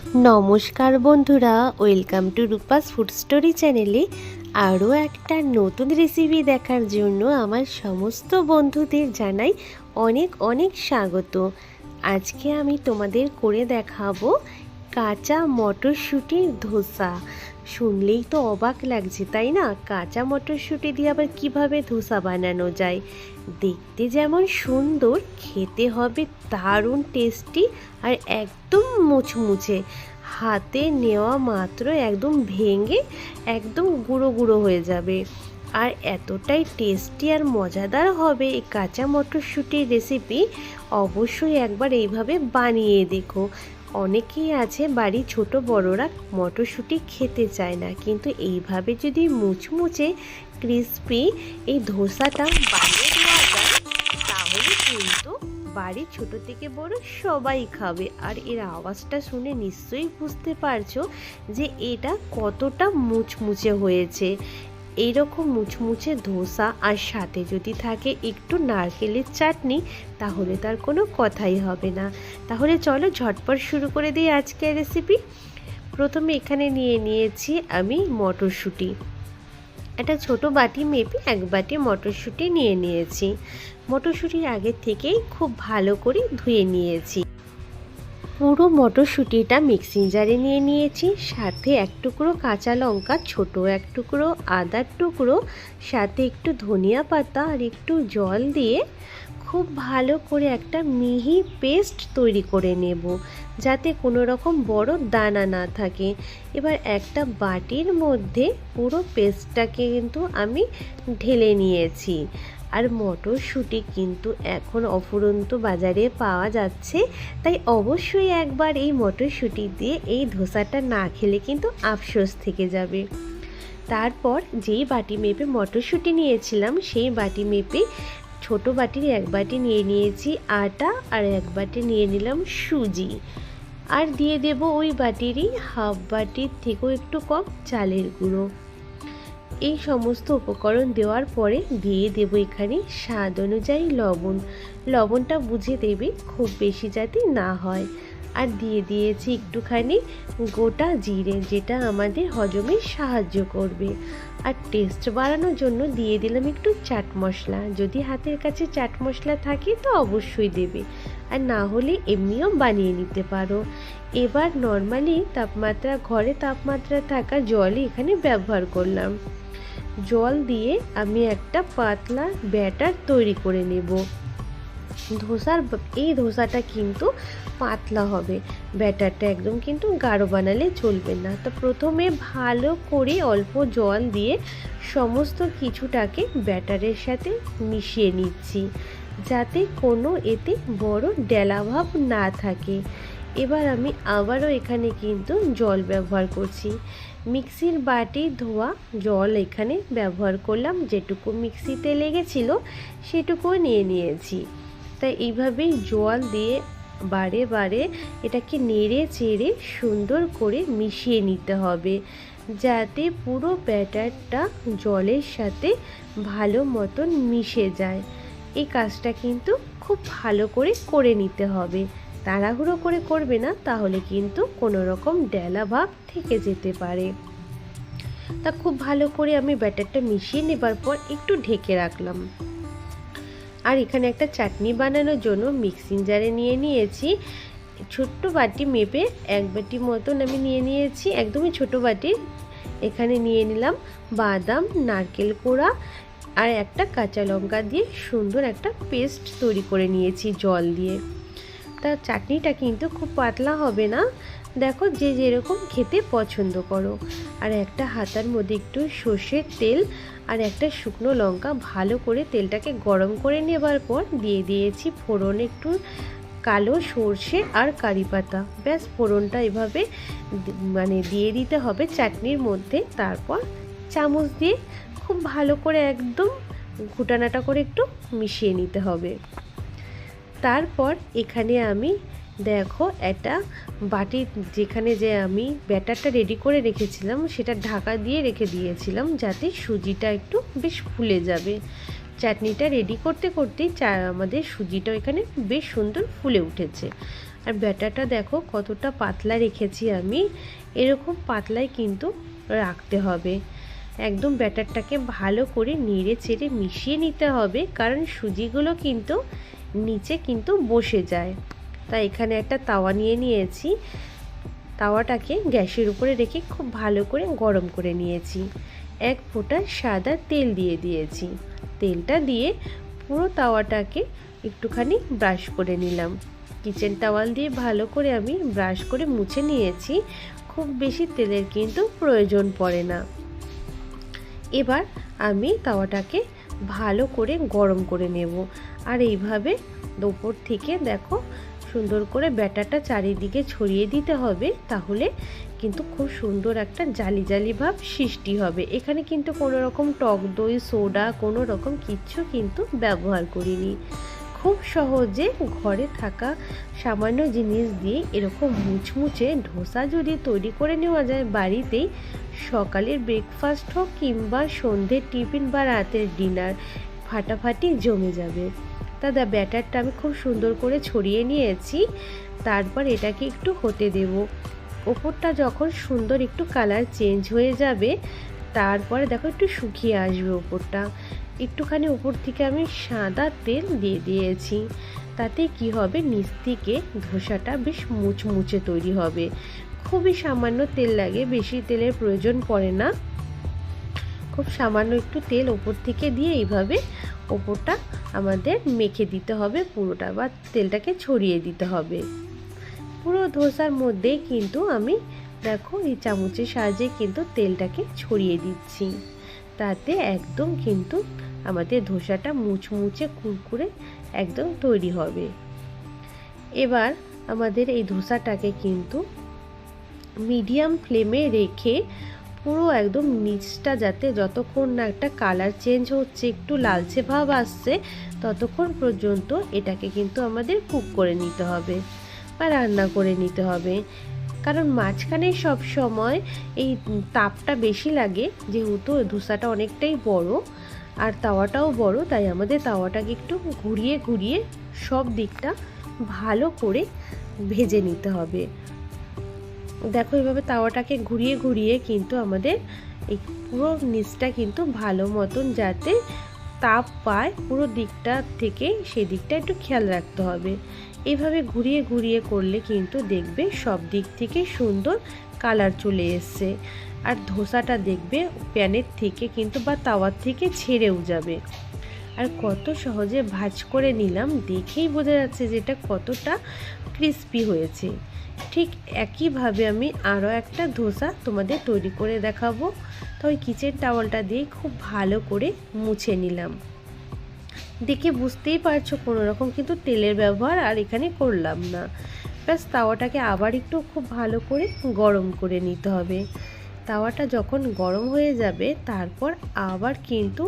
নমস্কার বন্ধুরা, welcome to Rupa's food story চ্যানেলে আরও একটা নতুন রেসিপি দেখার জন্য আমার সমস্ত বন্ধুদের জানাই অনেক অনেক স্বাগত। আজকে আমি তোমাদের করে দেখাবো কাঁচা মটরশুঁটির ধোসা। শুনলেই তো অবাক লাগছে, তাই না? কাঁচা মটরশুঁটি দিয়ে আবার কিভাবে ধোসা বানানো যায়। দেখতে যেমন সুন্দর, খেতে হবে দারুণ টেস্টি আর একদম মুচমুচে। হাতে নেওয়া মাত্র একদম ভেঙে একদম গুঁড়ো গুঁড়ো হয়ে যাবে। আর এতটাই টেস্টি আর মজাদার হবে এই কাঁচা মটরশুঁটির রেসিপি। অবশ্যই একবার এইভাবে বানিয়ে দেখো। অনেকেই আছে বাড়ি ছোট বড়রা মটরশুঁটি খেতে চায় না, কিন্তু এইভাবে যদি মুচমুচে ক্রিসপি এই ধোসাটা বানিয়ে দেওয়া যায় তাহলে কিন্তু বাড়ির ছোট থেকে বড় সবাই খাবে। আর এর আওয়াজটা শুনে নিশ্চয়ই বুঝতে পারছো যে এটা কতটা মুচমুচে হয়েছে। এইরকম মুচমুচে ধোসা আর সাথে যদি থাকে একটু নারকেলের চাটনি, তাহলে তার কোনো কথাই হবে না। তাহলে চলো ঝটপট শুরু করে দিই আজকের রেসিপি। প্রথমে এখানে নিয়ে নিয়েছি আমি মটরশুঁটি। একটা ছোট বাটি মেপে এক বাটি মটরশুঁটি নিয়ে নিয়েছি। মটরশুঁটির আগে থেকেই খুব ভালো করে ধুয়ে নিয়েছি। পুরো মটরশুঁটিটা মিক্সিং জারে নিয়ে নিয়েছি। সাথে এক টুকরো কাঁচা লঙ্কা, ছোট এক টুকরো আদার টুকরো, সাথে একটু ধনিয়া পাতা আর একটু জল দিয়ে খুব ভালো করে একটা মিহি পেস্ট তৈরি করে নেব, যাতে কোনো রকম বড় দানা না থাকে। এবার একটা বাটির মধ্যে পুরো পেস্টটাকে কিন্তু আমি ঢেলে নিয়েছি। আর মটরশুঁটি কিন্তু এখন অফুরন্ত বাজারে পাওয়া যাচ্ছে, তাই অবশ্যই একবার এই মটরশুঁটি দিয়ে এই ধোসাটা না খেলে কিন্তু আফসোস থেকে যাবে। তারপর যেই বাটি মেপে মটরশুঁটি নিয়েছিলাম সেই বাটি মেপে ছোট বাটির এক বাটি নিয়ে নিয়েছি আটা, আর এক বাটি নিয়ে নিলাম সুজি, আর দিয়ে দেব ওই বাটিরই হাফ বাটির থেকেও একটু কম চালের গুঁড়ো। এই সমস্ত উপকরণ দেওয়ার পরে দিয়ে দেব এখানে স্বাদ অনুযায়ী লবণ। লবণটা বুঝে দেবে, খুব বেশি যাতে না হয়। আর দিয়ে দিয়েছি একটুখানি গোটা জিরে, যেটা আমাদের হজমে সাহায্য করবে। আর টেস্ট বাড়ানোর জন্য দিয়ে দিলাম একটু চাট মশলা। যদি হাতের কাছে চাট মশলা থাকে তো অবশ্যই দেবে, আর না হলে এমনিও বানিয়ে নিতে পারো। এবার নর্মালি ঘরে তাপমাত্রা থাকা জলই এখানে ব্যবহার করলাম। জল দিয়ে আমি একটা পাতলা ব্যাটার তৈরি করে নেব। এই ধোসাটা কিন্তু পাতলা হবে, ব্যাটারটা একদম কিন্তু গাঢ় বানালে চলবে না। তো প্রথমে ভালো করে অল্প জল দিয়ে সমস্ত কিছুটাকে ব্যাটারের সাথে মিশিয়ে নিচ্ছি, যাতে কোনো এতে বড় ডেলাভাব না থাকে। এবার আমি আবারও এখানে কিন্তু জল ব্যবহার করছি। মিক্সির বাটি ধোয়া জল এখানে ব্যবহার করলাম, যেটুকু মিক্সিতে লেগেছিল সেটুকু নিয়ে নিয়েছি। তাই এইভাবেই জল দিয়ে বারে বারে এটাকে নেড়ে চেড়ে সুন্দর করে মিশিয়ে নিতে হবে, যাতে পুরো ব্যাটারটা জলের সাথে ভালো মতন মিশে যায়। এই কাজটা কিন্তু খুব ভালো করে করে নিতে হবে, তাড়াহুড়ো করে করবে না, তাহলে কিন্তু কোনো রকম ডেলা ভাব থেকে যেতে পারে। তা খুব ভালো করে আমি ব্যাটারটা মিশিয়ে নেবার পর একটু ঢেকে রাখলাম। আর এখানে একটা চাটনি বানানোর জন্য মিক্সিং জারে নিয়ে নিয়েছি ছোট্ট বাটি মেপে এক বাটি মতন আমি নিয়ে নিয়েছি, একদমই ছোট বাটি। এখানে নিয়ে নিলাম বাদাম, নারকেল কোড়া আর একটা কাঁচা লঙ্কা দিয়ে সুন্দর একটা পেস্ট তৈরি করে নিয়েছি জল দিয়ে। তা চাটনিটা কিন্তু খুব পাতলা হবে না, দেখো যে যেরকম খেতে পছন্দ করো। আর একটা হাতার মধ্যে একটু সর্ষের তেল আর একটা শুকনো লঙ্কা, ভালো করে তেলটাকে গরম করে নেবার পর দিয়ে দিয়েছি ফোড়ন একটু কালো সর্ষে আর কারি পাতা। ব্যাস ফোড়নটা এভাবে দিয়ে দিতে হবে চাটনির মধ্যে। তারপর চামচ দিয়ে খুব ভালো করে একদম ঘুটানাটা করে একটু মিশিয়ে নিতে হবে। তারপর এখানে আমি দেখো একটা বাটি, যেখানে যে আমি ব্যাটারটা রেডি করে রেখেছিলাম সেটা ঢাকা দিয়ে রেখে দিয়েছিলাম, যাতে সুজিটা একটু বেশ ফুলে যাবে। চাটনিটা রেডি করতে করতেই আমাদের সুজিটা এখানে বেশ সুন্দর ফুলে উঠেছে। আর ব্যাটারটা দেখো কতটা পাতলা রেখেছি আমি, এরকম পাতলাই কিন্তু রাখতে হবে। একদম ব্যাটারটাকে ভালো করে নেড়ে চেড়ে মিশিয়ে নিতে হবে, কারণ সুজিগুলো কিন্তু নিচে কিন্তু বসে যায়। তাই এখানে একটা তাওয়া নিয়ে নিয়েছি, তাওয়াটাকে গ্যাসের উপরে রেখে খুব ভালো করে গরম করে নিয়েছি। এক ফোঁটা সাদা তেল দিয়ে দিয়েছি, তেলটা দিয়ে পুরো তাওয়াটাকে একটুখানি ব্রাশ করে নিলাম। কিচেন টাওয়াল দিয়ে ভালো করে আমি ব্রাশ করে মুছে নিয়েছি, খুব বেশি তেলের কিন্তু প্রয়োজন পড়ে না। এবার আমি তাওয়াটাকে ভালো করে গরম করে নেব, আর এইভাবে উপর থেকে দেখো সুন্দর করে ব্যাটারটা চারিদিকে ছড়িয়ে দিতে হবে, তাহলে কিন্তু খুব সুন্দর একটা জালি জালি ভাব সৃষ্টি হবে। এখানে কিন্তু কোনো রকম টক দই, সোডা কোনো রকম কিচ্ছু কিন্তু ব্যবহার করিনি। খুব সহজে ঘরে থাকা সামান্য জিনিস দিয়ে এরকম মুচমুচে ধোসা যদি তৈরি করে নেওয়া যায় বাড়িতেই, সকালের ব্রেকফাস্ট হোক কিংবা সন্ধ্যের টিফিন বা রাতের ডিনার ফাটাফাটি জমে যাবে। দাদা ব্যাটারটা আমি খুব সুন্দর করে ছড়িয়ে নিয়েছি, তারপর এটাকে একটু হতে দেব। ওপরটা যখন সুন্দর একটু কালার চেঞ্জ হয়ে যাবে, তারপরে দেখো একটু শুকিয়ে আসবে ওপরটা, একটুখানি উপর থেকে আমি সাদা তেল দিয়ে দিয়েছি। তাতে কি হবে, নিচ থেকে ধোসাটা বেশ মুচমুচে তৈরি হবে। খুবই সামান্য তেল লাগে, বেশি তেলের প্রয়োজন পড়ে না। খুব সামান্য একটু তেল ওপর থেকে দিয়ে এইভাবে ওপরটা আমাদের মেখে দিতে হবে পুরোটা, বা তেলটাকে ছড়িয়ে দিতে হবে পুরো ধোসার মধ্যেই। কিন্তু আমি দেখো এই চামচের সাহায্যে কিন্তু তেলটাকে ছড়িয়ে দিচ্ছি, তাতে একদম কিন্তু আমাদের ধোসাটা মুচমুচে কুরকুরে একদম তৈরি হবে। এবার আমাদের এই ধোসাটাকে কিন্তু মিডিয়াম ফ্লেমে রেখে পুরো একদম নিচটা যাতে যতক্ষণ না একটা কালার চেঞ্জ হচ্ছে, একটু লালচে ভাব আসছে, ততক্ষণ পর্যন্ত এটাকে কিন্তু আমাদের কুক করে নিতে হবে বা রান্না করে নিতে হবে। কারণ মাঝখানে সব সময় এই তাপটা বেশি লাগে, যেহেতু ধোসাটা অনেকটাই বড় আর তাওয়াটাও বড়, তাই আমাদের তাওয়াটাকে একটু ঘুরিয়ে ঘুরিয়ে সব দিকটা ভালো করে ভেজে নিতে হবে। দেখো এইভাবে তাওয়াটাকে ঘুরিয়ে ঘুরিয়ে কিন্তু আমাদের এই পুরো নিচটা কিন্তু ভালো মতন যাতে তাপ পায় পুরো দিকটা থেকে, সেই দিকটা একটু খেয়াল রাখতে হবে। এইভাবে ঘুরিয়ে ঘুরিয়ে করলে কিন্তু দেখবে সব দিক থেকে সুন্দর কালার চলে এসছে, আর ধোসাটা দেখবে প্যানের থেকে কিন্তু বা তাওয়ার থেকে ছেড়েও যাবে। আর কত সহজে ভাজ করে নিলাম, দেখেই বোঝা যাচ্ছে যে এটা কতটা ক্রিস্পি হয়েছে। ঠিক একইভাবে আমি আরও একটা ধোসা তোমাদের তৈরি করে দেখাবো। তো ওই কিচেন টাওয়ালটা দিয়ে খুব ভালো করে মুছে নিলাম। দেখে বুঝতেই পারছো কোনো রকম কিন্তু তেলের ব্যবহার আর এখানে করলাম না। ব্যাস তাওয়াটাকে আবার একটু খুব ভালো করে গরম করে নিতে হবে। তাওয়াটা যখন গরম হয়ে যাবে, তারপর আবার কিন্তু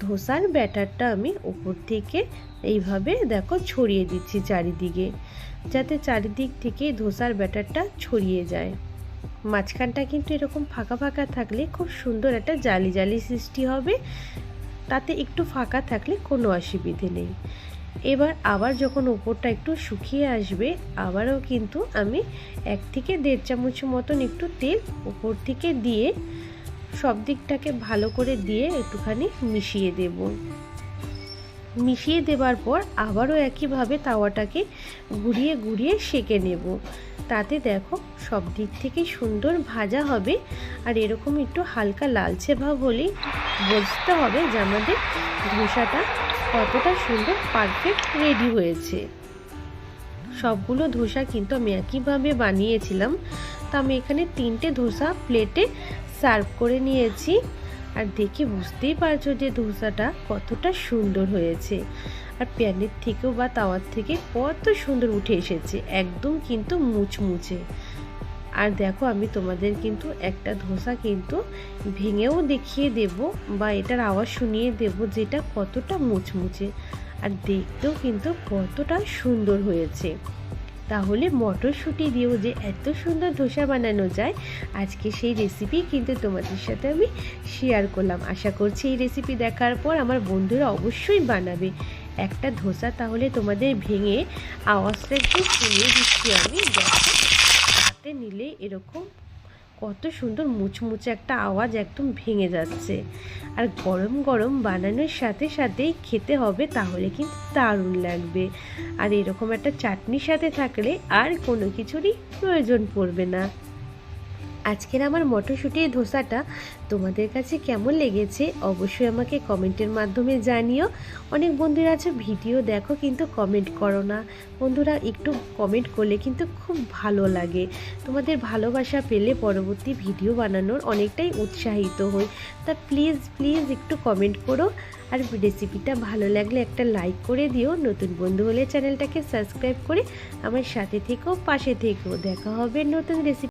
ধোসার ব্যাটারটা আমি উপর থেকে এইভাবে দেখো ছড়িয়ে দিচ্ছি চারিদিকে, যাতে চারিদিক থেকে ধোসার ব্যাটারটা ছড়িয়ে যায়। মাঝখানটা কিন্তু এরকম ফাঁকা ফাঁকা থাকলে খুব সুন্দর একটা জালি জালি সৃষ্টি হবে, তাতে একটু ফাঁকা থাকলে কোনো অসুবিধে নেই। এবার আবার যখন উপরটা একটু শুকিয়ে আসবে, আবারও কিন্তু আমি 1 থেকে 1.5 চামচ মতন একটু তেল উপর থেকে দিয়ে সব দিকটাকে ভালো করে দিয়ে একটুখানি মিশিয়ে দেব। মিশিয়ে দেবার পর আবারও একইভাবে তাওয়াটাকে ঘুরিয়ে ঘুরিয়ে সেঁকে নেব, তাতে দেখো সব দিক থেকে সুন্দর ভাজা হবে। আর এরকম একটু হালকা লালচে ভাব হলেই বুঝতে হবে যে আমাদের ধোসাটা কতটা সুন্দর পারফেক্ট রেডি হয়েছে। সবগুলো ধোসা কিন্তু আমি একইভাবে বানিয়েছিলাম, তো আমি এখানে 3টে ধোসা প্লেটে সার্ভ করে নিয়েছি। আর দেখে বুঝতেই পারছো যে ধোসাটা কতটা সুন্দর হয়েছে, আর প্যানের থেকেও বা তাওয়ার থেকে কত সুন্দর উঠে এসেছে, একদম কিন্তু মুচমুচে। আর দেখো আমি তোমাদের কিন্তু একটা ধোসা কিন্তু ভেঙেও দেখিয়ে দেব, বা এটার আওয়াজ শুনিয়ে দেব যেটা কতটা মুচমুচে, আর দেখতেও কিন্তু কতটা সুন্দর হয়েছে। তাহলে মটরশুঁটি দিয়েও যে এত সুন্দর ধোসা বানানো যায়, আজকে সেই রেসিপি কিন্তু তোমাদের সাথে আমি শেয়ার করলাম। আশা করছি এই রেসিপি দেখার পর আমার বন্ধুরা অবশ্যই বানাবে। একটা ধোসা তাহলে তোমাদের ভেঙে আওয়াজটা একটু শুনিয়ে দিচ্ছি আমি। দেখো হাতে নিলে এরকম কত সুন্দর মুচমুচে একটা আওয়াজ একদম ভেঙে যাচ্ছে। আর গরম গরম বানানোর সাথে সাথেই খেতে হবে, তাহলে কিন্তু দারুণ লাগবে। আর এরকম একটা চাটনির সাথে থাকলে আর কোনো কিছুরই প্রয়োজন পড়বে না। আজকের আমার মটরশুঁটির ধোসাটা তোমাদের কাছে কেমন লেগেছে অবশ্যই আমাকে কমেন্টের মাধ্যমে জানিও। অনেক বন্ধুরা আছে ভিডিও দেখো কিন্তু কমেন্ট করো না। বন্ধুরা একটু কমেন্ট করলে কিন্তু খুব ভালো লাগে। তোমাদের ভালোবাসা পেলে পরবর্তী ভিডিও বানানোর অনেকটাই উৎসাহিত হই। তা প্লিজ প্লিজ একটু কমেন্ট করো। আর রেসিপিটা ভালো লাগলে একটা লাইক করে দিও। নতুন বন্ধু হলে চ্যানেলটাকে সাবস্ক্রাইব করে আমার সাথে থেকো, পাশে থেকো। দেখা হবে নতুন রেসিপি।